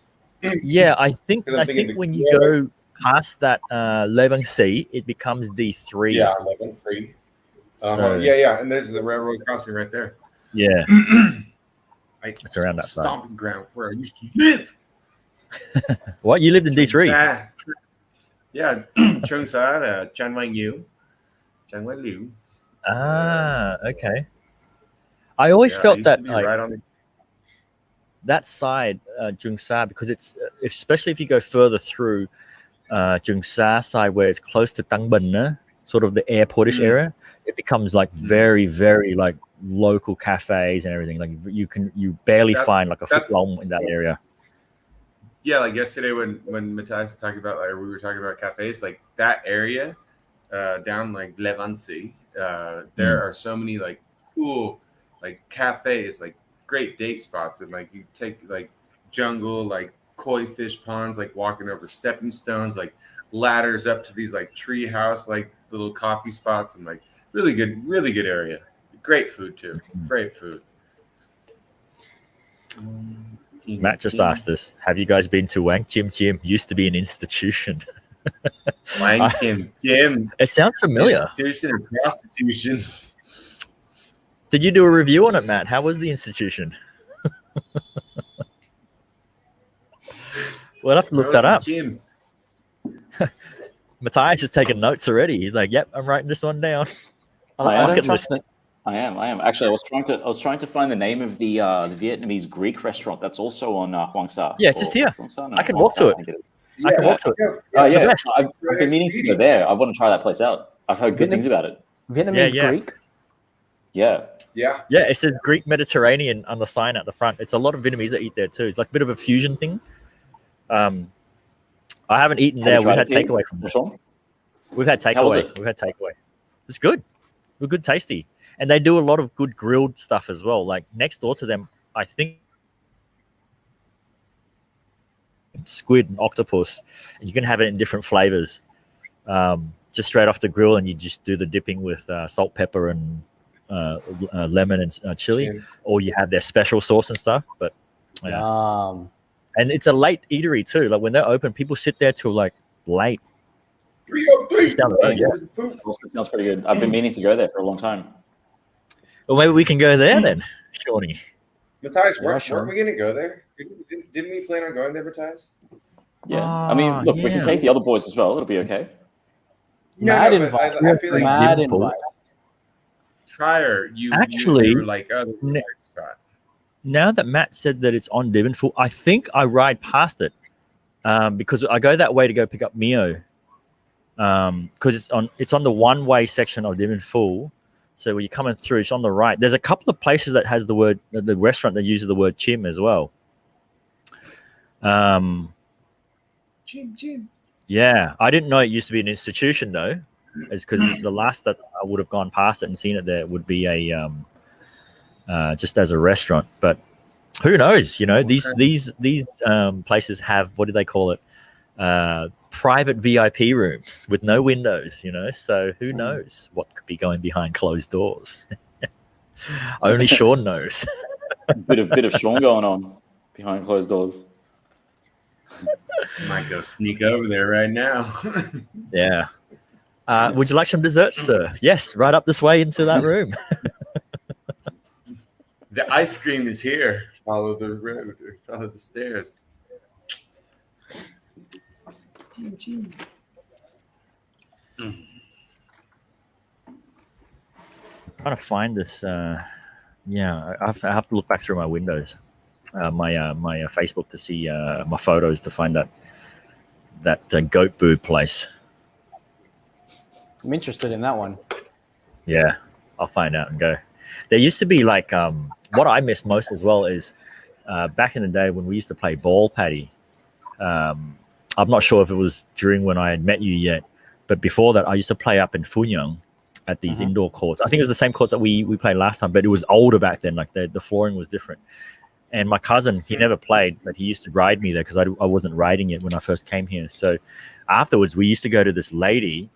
Yeah, I think thinking when you go past that Levang C, it becomes D3. Yeah, 11C. So- Yeah, and there's the railroad crossing right there. Yeah. It's around that side. stomping ground where I used to live. What? You lived in D3? Yeah, Chung Sa, Chan Wang Yu, Chan Wang Liu. Okay. I always felt used to that be like, right on the that side, Jung Sa, because it's especially if you go further through Jung Sa side where it's close to Tang Binh, sort of the airportish area, it becomes like very, very like local cafes and everything. Like you barely find like a foot long in that area. Yeah, like yesterday when Matthias was talking about, like we were talking about cafes, like that area down like Levancy, there are so many like cool like cafes, like great date spots, and like you take like jungle, like koi fish ponds, like walking over stepping stones, like ladders up to these like tree house, like little coffee spots, and like really good area. Great food too. Great food. Matt just asked us, have you guys been to Wang Jim Gym? Used to be an institution. Wang Jim Gym. It sounds familiar. Institution and prostitution. Did you do a review on it, Matt? How was the institution? We'll have to look that up. Gym. Matthias is taking notes already. He's like, "Yep, I'm writing this one down." I don't trust it. I am. Actually, I was trying to find the name of the Vietnamese Greek restaurant that's also on Huang Sa. Yeah, it's just here. I can walk to it. I can walk to it. Yeah, I've been meaning to go there. I want to try that place out. I've heard good things about it. Vietnamese Greek. Yeah. It says Greek Mediterranean on the sign at the front. It's a lot of Vietnamese that eat there too. It's like a bit of a fusion thing. I haven't eaten there. We've had takeaway from there. We've had takeaway. It's good. We're good, tasty. And they do a lot of good grilled stuff as well. Like next door to them, I think squid and octopus, and you can have it in different flavors. Just straight off the grill, and you just do the dipping with salt, pepper, and lemon and chili, or you have their special sauce and stuff. But and it's a late eatery too. Like when they're open, people sit there till like late. Sounds pretty good. I've been meaning to go there for a long time. Well, maybe we can go there then, Shawnee. Matthias, weren't we going to go there? Didn't we plan on going there, Matthias? Yeah. I mean, look, we can take the other boys as well. It'll be okay. Mad invite. I feel like Mad invite. Prior, you were like, oh, this is a great spot. Now that Matt said that it's on Dib and Full, I think I ride past it because I go that way to go pick up Mio because it's on the one-way section of Dib and Full. So when you're coming through, it's on the right. There's a couple of places that has the restaurant that uses the word chim as well. Chim. Yeah, I didn't know it used to be an institution though. It's because the last that I would have gone past it and seen it there would be a just as a restaurant. But who knows? You know, these places have, what do they call it? Private VIP rooms with no windows, you know, so who knows what could be going behind closed doors. Only Sean knows. bit of Sean going on behind closed doors. Might go sneak over there right now. Yeah. Would you like some desserts, sir? Yes, right up this way into that room. The ice cream is here. Follow the road or follow the stairs. Trying to find this. I have to look back through my windows, my Facebook to see my photos to find that goat boo place. I'm interested in that one. Yeah, I'll find out and go. There used to be like what I miss most as well is back in the day when we used to play ball, Paddy. I'm not sure if it was during when I had met you yet, but before that, I used to play up in Funyang at these indoor courts. I think it was the same courts that we played last time, but it was older back then. Like the flooring was different. And my cousin, he never played, but he used to ride me there because I wasn't riding it when I first came here. So afterwards, we used to go to this lady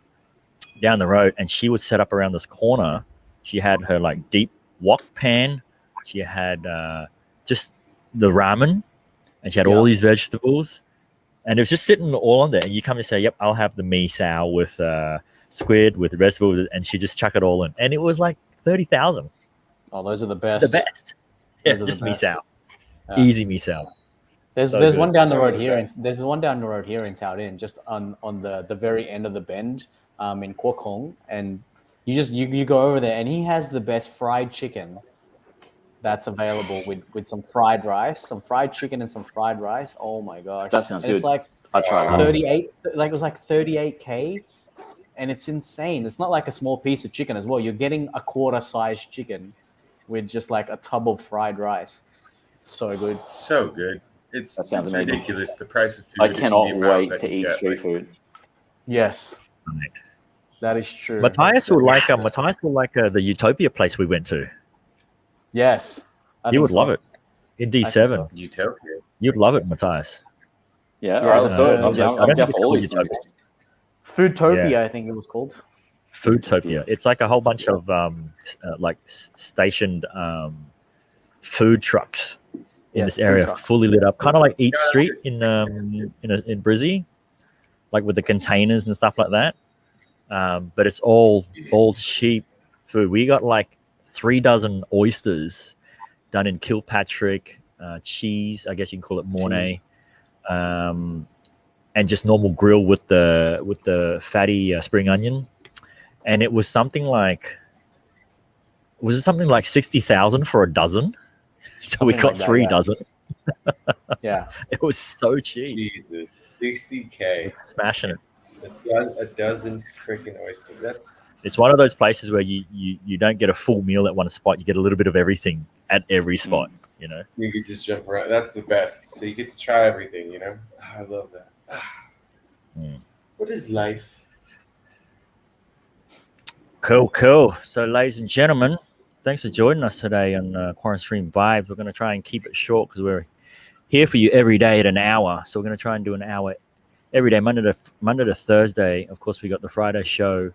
down the road, and she would set up around this corner. She had her like deep wok pan. She had just the ramen, and she had all these vegetables. And it was just sitting all on there. And you come and say, yep, I'll have the mee sao with squid, with vegetable. And she just chuck it all in. And it was like 30,000. Oh, those are the best. The best. Yeah, just mee sao. Easy mee sao. There's one down the road here. There's one down the road here in Tao Din, just on the very end of the bend in Quoc Hong. And you go over there, and he has the best fried chicken that's available with some fried rice, some fried chicken and some fried rice. Oh my gosh, that sounds good. It's like I tried 38, like it was like 38K, and it's insane. It's not like a small piece of chicken as well. You're getting a quarter-sized chicken with just like a tub of fried rice. It's so good. So good. It's amazing. ridiculous. The price of food. I cannot and the amount wait that to you eat get, street like, food. Yes, that is true. Matthias will like the Utopia place we went to. Yes, You would love it in D7. so. Utopia. You'd love it, Matthias. Yeah, all right, let's do it. I'm down think for it's all called these things. Foodtopia, Yeah. I think it was called. Foodtopia. It's like a whole bunch of stationed food trucks in this food area, trucks. fully lit up, kind of like Eat Street in Brizzy, like with the containers and stuff like that. But it's all cheap food. We got like 3 dozen oysters done in Kilpatrick, cheese, I guess you can call it Mornay, and just normal grill with the fatty spring onion. And it was something like 60,000 for a dozen. So we got like that, 3 yeah. dozen. Yeah, It was so cheap. Jesus, 60K. Smashing it. A dozen freaking oysters. It's one of those places where you don't get a full meal at one spot. You get a little bit of everything at every spot, you know. You can just jump around. That's the best. So you get to try everything, you know. I love that. What is life? Cool. So, ladies and gentlemen, thanks for joining us today on QuaranStream Vibes. We're going to try and keep it short because we're here for you every day at an hour. So we're going to try and do an hour every day, Monday to Thursday. Of course, we got the Friday show,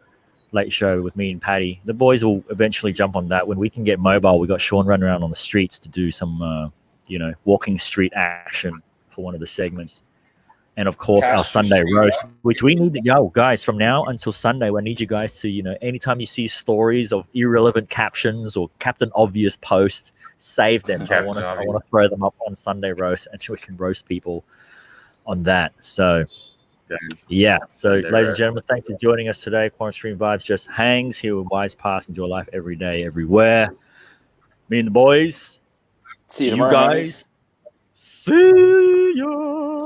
late show with me and Patty. The boys will eventually jump on that when we can get mobile. We got Sean running around on the streets to do some, walking street action for one of the segments. And of course, our Sunday roast, which we need to go, guys, from now until Sunday. I need you guys to, anytime you see stories of irrelevant captions or Captain Obvious posts, save them. I want to throw them up on Sunday roast, and we can roast people on that. So, yeah. So, ladies and gentlemen, thanks for joining us today. QuaranStream Vibes just hangs here with WisePass. Enjoy life every day, everywhere. Me and the boys. See you you tomorrow, guys. See ya.